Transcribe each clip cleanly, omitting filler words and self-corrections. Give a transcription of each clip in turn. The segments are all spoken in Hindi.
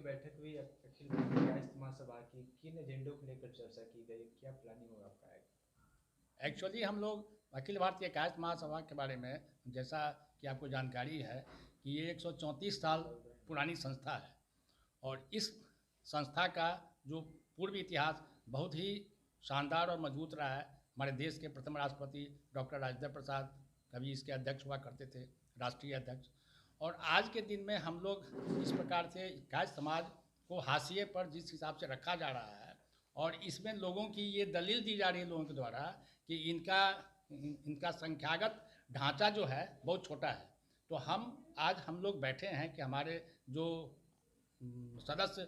की बैठक हुई अखिल भारतीय कायस्थ महासभा की, किन एजेंडों को लेकर चर्चा की गई, क्या प्लानिंग होगा आपका? एक्चुअली हम लोग अखिल भारतीय कायस्थ महासभा के बारे में, जैसा कि आपको जानकारी है कि ये 134 साल पुरानी संस्था है और इस संस्था का जो पूर्व इतिहास बहुत ही शानदार और मजबूत रहा है। हमारे देश के प्रथम राष्ट्रपति डॉक्टर राजेंद्र प्रसाद कभी इसके अध्यक्ष हुआ करते थे, राष्ट्रीय अध्यक्ष। और आज के दिन में हम लोग इस प्रकार से कायस्थ समाज को हाशिए पर जिस हिसाब से रखा जा रहा है, और इसमें लोगों की ये दलील दी जा रही है लोगों के द्वारा कि इनका संख्यागत ढांचा जो है बहुत छोटा है। तो हम लोग बैठे हैं कि हमारे जो सदस्य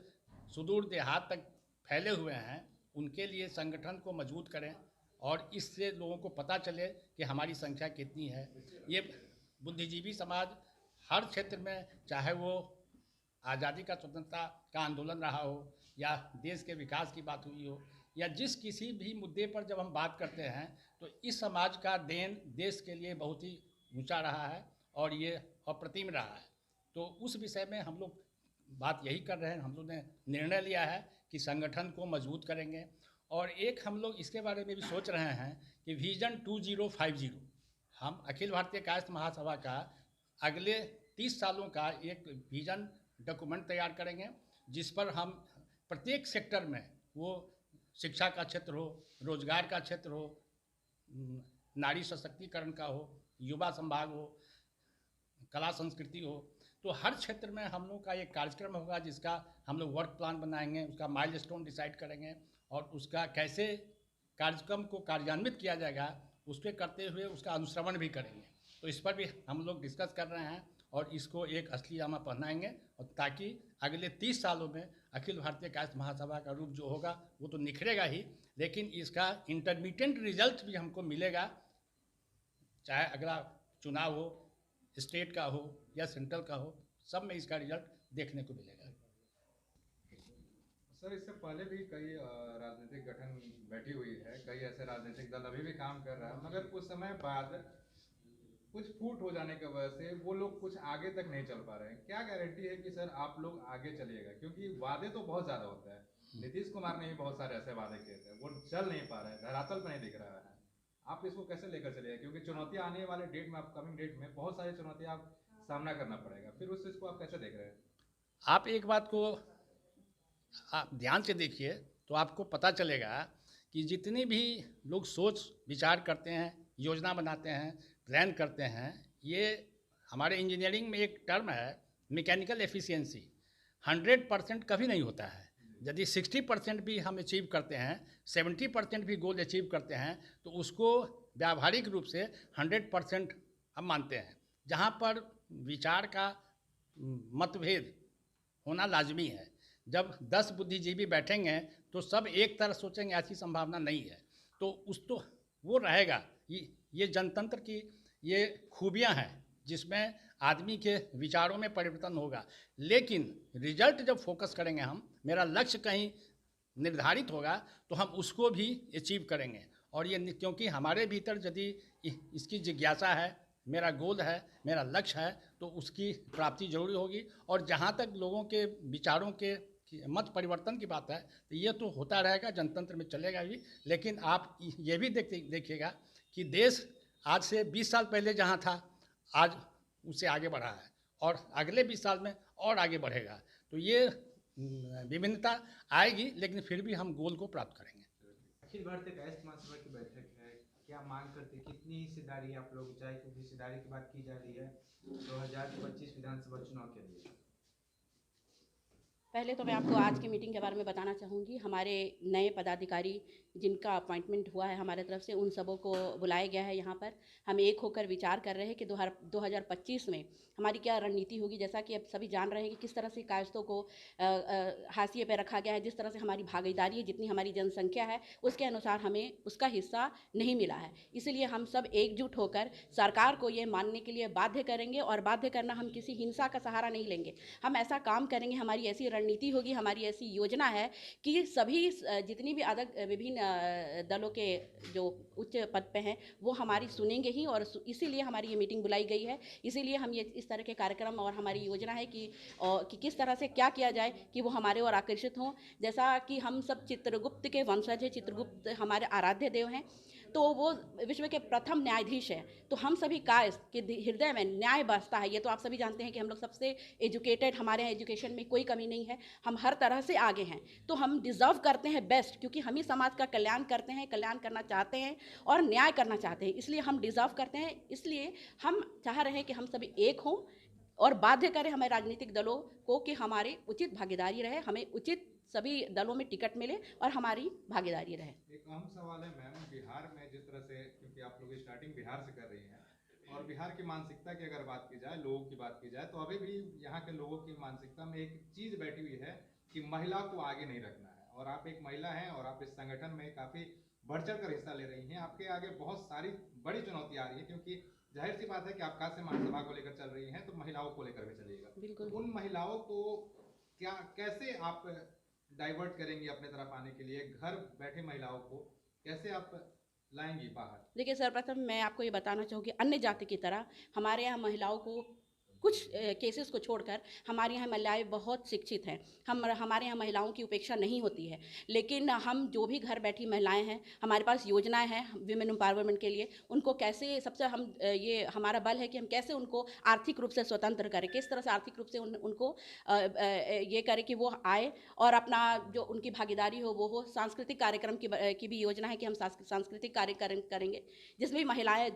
सुदूर देहात तक फैले हुए हैं उनके लिए संगठन को मजबूत करें और इससे लोगों को पता चले कि हमारी संख्या कितनी है। ये बुद्धिजीवी समाज हर क्षेत्र में, चाहे वो आज़ादी का स्वतंत्रता का आंदोलन रहा हो या देश के विकास की बात हुई हो या जिस किसी भी मुद्दे पर जब हम बात करते हैं तो इस समाज का देन देश के लिए बहुत ही ऊंचा रहा है और ये अप्रतिम रहा है। तो उस विषय में हम लोग बात यही कर रहे हैं। हम लोग ने निर्णय लिया है कि संगठन को मजबूत करेंगे और एक हम लोग इसके बारे में भी सोच रहे हैं कि विजन 2050 हम अखिल भारतीय कायस्थ महासभा का अगले 30 सालों का एक विजन डॉक्यूमेंट तैयार करेंगे, जिस पर हम प्रत्येक सेक्टर में, वो शिक्षा का क्षेत्र हो, रोजगार का क्षेत्र हो, नारी सशक्तिकरण का हो, युवा संभाग हो, कला संस्कृति हो, तो हर क्षेत्र में हम लोग का एक कार्यक्रम होगा जिसका हम लोग वर्क प्लान बनाएंगे, उसका माइलस्टोन डिसाइड करेंगे और उसका कैसे कार्यक्रम को कार्यान्वित किया जाएगा उसके करते हुए उसका अनुश्रवण भी करेंगे। तो इस पर भी हम लोग डिस्कस कर रहे हैं और इसको एक असली जामा पहनाएंगे और ताकि अगले 30 सालों में अखिल भारतीय कायस्थ महासभा का रूप जो होगा वो तो निखरेगा ही, लेकिन इसका इंटरमीडिएट रिजल्ट भी हमको मिलेगा, चाहे अगला चुनाव हो, स्टेट का हो या सेंट्रल का हो, सब में इसका रिजल्ट देखने को मिलेगा। सर, इससे पहले भी कई राजनीतिक गठन बैठी हुई है, कई ऐसे राजनीतिक दल अभी भी काम कर रहा है, मगर कुछ समय बाद कुछ फूट हो जाने की वजह से वो लोग कुछ आगे तक नहीं चल पा रहे हैं। क्या गारंटी है कि सर आप लोग आगे चलिएगा? क्योंकि वादे तो बहुत ज़्यादा होते हैं। नीतीश कुमार ने भी बहुत सारे ऐसे वादे किए थे, वो चल नहीं पा रहे हैं, धरातल पर नहीं दिख रहा है। आप इसको कैसे लेकर चलिएगा? क्योंकि चुनौतियाँ आने वाले डेट में, अपकमिंग डेट में बहुत सारी चुनौतियाँ आप सामना करना पड़ेगा, फिर उस चीज़ को आप कैसे देख रहे हैं? आप एक बात को आप ध्यान से देखिए तो आपको पता चलेगा कि जितने भी लोग सोच विचार करते हैं, योजना बनाते हैं, प्लान करते हैं, ये हमारे इंजीनियरिंग में एक टर्म है मैकेनिकल एफिशिएंसी। 100% कभी नहीं होता है। यदि 60% भी हम अचीव करते हैं, 70% भी गोल अचीव करते हैं, तो उसको व्यावहारिक रूप से 100% हम मानते हैं। जहाँ पर विचार का मतभेद होना लाजमी है। जब 10 बुद्धिजीवी बैठेंगे तो सब एक तरह सोचेंगे, ऐसी संभावना नहीं है। तो वो रहेगा। ये जनतंत्र की ये खूबियां हैं जिसमें आदमी के विचारों में परिवर्तन होगा, लेकिन रिजल्ट जब फोकस करेंगे हम, मेरा लक्ष्य कहीं निर्धारित होगा तो हम उसको भी अचीव करेंगे। और ये क्योंकि हमारे भीतर यदि इसकी जिज्ञासा है, मेरा गोल है, मेरा लक्ष्य है, तो उसकी प्राप्ति जरूरी होगी। और जहाँ तक लोगों के विचारों के मत परिवर्तन की बात है तो ये तो होता रहेगा, जनतंत्र में चलेगा भी। लेकिन आप ये भी देखिएगा कि देश आज से 20 साल पहले जहाँ था आज उससे आगे बढ़ा है और अगले 20 साल में और आगे बढ़ेगा। तो ये विभिन्नता आएगी, लेकिन फिर भी हम गोल को प्राप्त करेंगे। अखिल भारतीय कायस्थ महासभा की बैठक है, क्या मांग करते, कितनी हिस्सेदारी आप लोग चाहे, क्योंकि हिस्सेदारी की बात की जा रही है 2025 विधानसभा चुनाव के लिए? पहले तो मैं आपको आज की मीटिंग के बारे में बताना चाहूँगी। हमारे नए पदाधिकारी जिनका अपॉइंटमेंट हुआ है हमारे तरफ से, उन सबों को बुलाया गया है यहाँ पर। हम एक होकर विचार कर रहे हैं कि 2025 में हमारी क्या रणनीति होगी। जैसा कि अब सभी जान रहे हैं कि किस तरह से कायस्थों को हाशिए पर रखा गया है, जिस तरह से हमारी भागीदारी है, जितनी हमारी जनसंख्या है उसके अनुसार हमें उसका हिस्सा नहीं मिला है। इसलिए हम सब एकजुट होकर सरकार को ये मानने के लिए बाध्य करेंगे, और बाध्य करना, हम किसी हिंसा का सहारा नहीं लेंगे। हम ऐसा काम करेंगे, हमारी ऐसी रणनीति होगी, हमारी ऐसी योजना है कि सभी जितनी भी अलग विभिन्न दलों के जो उच्च पद पे हैं वो हमारी सुनेंगे ही, और इसीलिए हमारी ये मीटिंग बुलाई गई है। इसीलिए हम ये इस तरह के कार्यक्रम, और हमारी योजना है कि किस तरह से क्या किया जाए कि वो हमारे ओर आकर्षित हों। जैसा कि हम सब चित्रगुप्त के वंशज हैं, चित्रगुप्त हमारे आराध्य देव हैं, तो वो विश्व के प्रथम न्यायाधीश है। तो हम सभी का के हृदय में न्याय बसता है। ये तो आप सभी जानते हैं कि हम लोग सबसे एजुकेटेड, हमारे यहाँ एजुकेशन में कोई कमी नहीं है, हम हर तरह से आगे हैं। तो हम डिज़र्व करते हैं बेस्ट, क्योंकि हम ही समाज का कल्याण करते हैं, कल्याण करना चाहते हैं और न्याय करना चाहते हैं, इसलिए हम डिज़र्व करते हैं। इसलिए हम चाह रहे हैं कि हम सभी एक हों और बाध्य करें हमें राजनीतिक दलों को कि हमारी उचित भागीदारी रहे, हमें उचित सभी दलों में टिकट मिले और हमारी भागीदारी रहे। एक अहम सवाल है मैम, बिहार में जिस तरह से, क्योंकि आप लोग स्टार्टिंग बिहार से कर रही हैं, और बिहार की मानसिकता की अगर बात की जाए, लोगों की बात की जाए, तो अभी भी यहाँ के लोगों की मानसिकता में एक चीज़ बैठी हुई है कि महिला को आगे नहीं रखना है। और आप एक महिला हैं और आप इस संगठन में काफ़ी बढ़ चढ़ कर हिस्सा ले रही हैं। आपके आगे बहुत सारी बड़ी चुनौती आ रही है, क्योंकि जाहिर सी बात है कि आप काशी महासभा को लेकर चल रही हैं, तो महिलाओं को लेकर भी चलिएगा। बिल्कुल। उन महिलाओं को कैसे आप डाइवर्ट करेंगी अपने तरफ आने के लिए? घर बैठे महिलाओं को कैसे आप लाएंगी बाहर? देखिए, सर्वप्रथम मैं आपको ये बताना चाहूँगी, अन्य जाति की तरह हमारे यहाँ महिलाओं को कुछ केसेस को छोड़कर हमारे यहाँ महिलाएं बहुत शिक्षित हैं। हमारे यहाँ महिलाओं की उपेक्षा नहीं होती है। लेकिन हम जो भी घर बैठी महिलाएं हैं, हमारे पास योजनाएं हैं विमेन एम्पावरमेंट के लिए। उनको कैसे, सबसे हम ये हमारा बल है कि हम कैसे उनको आर्थिक रूप से स्वतंत्र करें, किस तरह से आर्थिक रूप से उनको ये करें कि वो आए और अपना जो उनकी भागीदारी हो वो हो। सांस्कृतिक कार्यक्रम की भी योजना है कि हम सांस्कृतिक कार्यक्रम करेंगे जिसमें भी महिलाएँ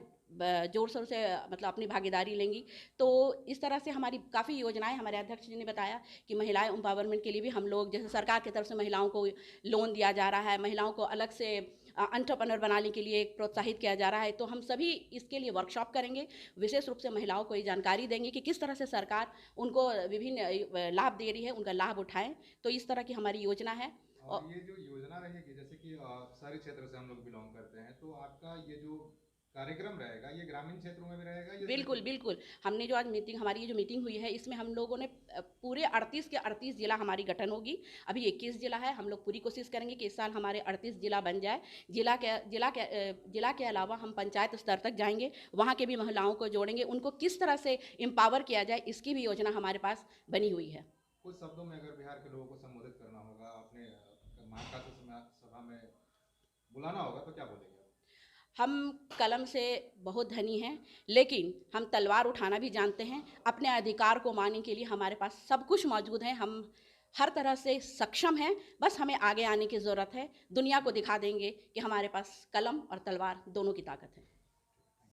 जोर शोर से मतलब अपनी भागीदारी लेंगी। तो इस तरह से हमारी काफ़ी योजनाएं, हमारे अध्यक्ष जी ने बताया कि महिलाएं एम्पावरमेंट के लिए भी हम लोग, जैसे सरकार की तरफ से महिलाओं को लोन दिया जा रहा है, महिलाओं को अलग से एंटरप्रेन्योर बनाने के लिए प्रोत्साहित किया जा रहा है। तो हम सभी इसके लिए वर्कशॉप करेंगे, विशेष रूप से महिलाओं को ये जानकारी देंगे कि किस तरह से सरकार उनको विभिन्न लाभ दे रही है, उनका लाभ उठाएं। तो इस तरह की हमारी योजना है। और ये जो योजना रहेगी, जैसे कि शहरी क्षेत्र से हम लोग बिलोंग करते हैं, तो आपका ये जो कार्यक्रम रहेगा ये ग्रामीण क्षेत्रों में भी रहेगा? बिल्कुल बिल्कुल। हमने जो आज मीटिंग, हमारी ये जो मीटिंग हुई है, इसमें हम लोगों ने पूरे 38 के 38 जिला हमारी गठन होगी। अभी 21 जिला है। हम लोग पूरी कोशिश करेंगे कि इस साल हमारे 38 जिला बन जाए। जिला के अलावा हम पंचायत स्तर तक जाएंगे, वहाँ के भी महिलाओं को जोड़ेंगे, उनको किस तरह से एम्पावर किया जाए इसकी भी योजना हमारे पास बनी हुई है। कुछ शब्दों में अगर बिहार के लोगों को संबोधित करना होगा, अपने महाकाशी सभा में बुलाना होगा, तो क्या बोलेंगे? हम कलम से बहुत धनी हैं, लेकिन हम तलवार उठाना भी जानते हैं। अपने अधिकार को मानने के लिए हमारे पास सब कुछ मौजूद है, हम हर तरह से सक्षम हैं। बस हमें आगे आने की ज़रूरत है। दुनिया को दिखा देंगे कि हमारे पास कलम और तलवार दोनों की ताकत है।